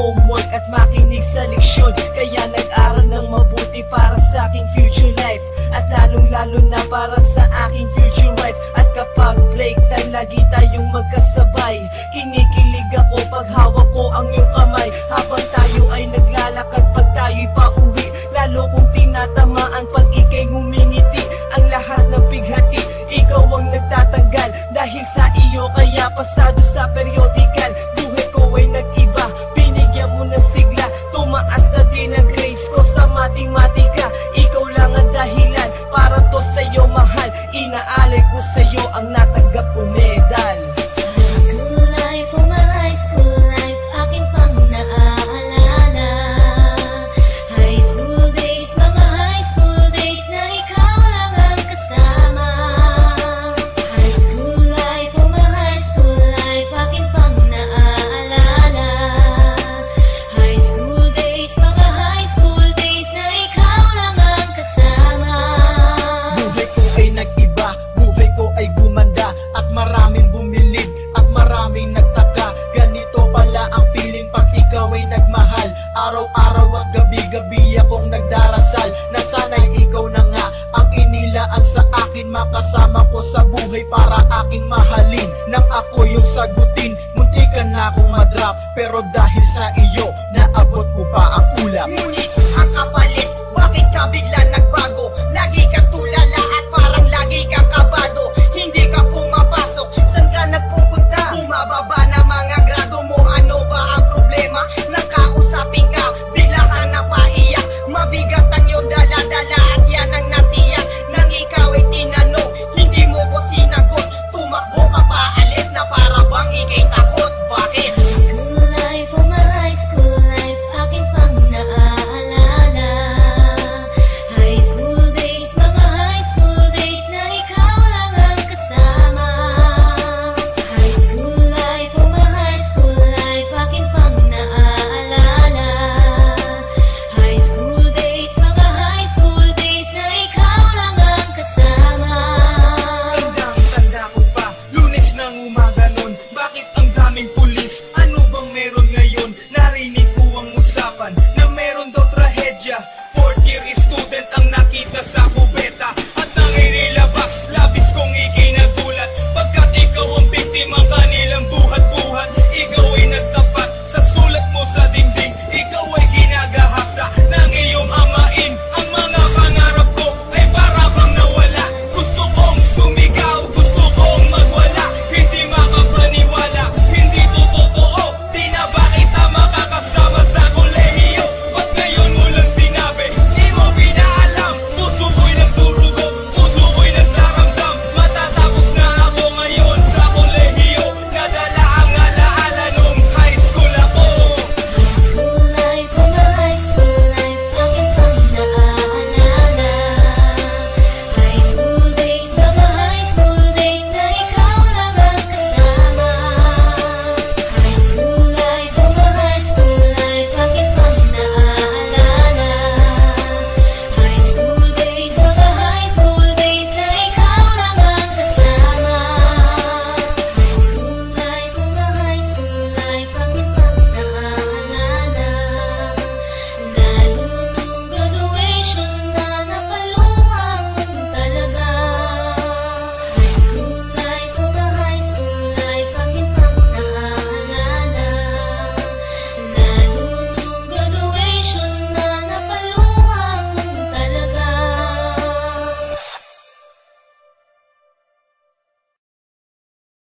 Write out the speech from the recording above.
mag-homework at makinig sa leksyon. Kaya nag-aral ng mabuti para sa aking future life, at lalong-lalo na para sa aking future wife. At kapag break time, lagi tayong magkasabay. Kinikilig ako pag hawak ko ang iyong kamay, habang tayo ay naglalakad pag tayo'y pauwi. Lalo kong tinatamaan pag ika'y ngumingiti. Ang lahat ng bighati, ikaw ang nagtatanggal. Dahil sa iyo kaya pasado sa periodical. Buhay ko ay nag-iba, binigyan mo ng sigla. Tumaas na din ang grades ko sa matematika. Ikaw lang ang dahilan para to sa'yo mahal. Inaalay ko sa'yo ang natanggap ko medal. School life, oh my high school life, aking pang naaalala. High school days, mga high school days na ikaw lang ang kasama. High school life, oh my high school life, aking pang naaalala. High school days, mga high school days na ikaw lang ang kasama. Buhay ko ay nag-iba, buhay ko ay gumanda, at maraming bumilib, at maraming nagtaka. Ganito pala ang feeling pag ikaw ay nagmahal. Araw-araw at gabi-gabi akong nagdarasal na sana'y ikaw na nga ang inilaan sa akin. Makasama ko sa buhay para aking mahalin. Nang ako yung sagutin, muntikan na akong madrop, pero dahil sa iyo, naabot ko pa ang ulap.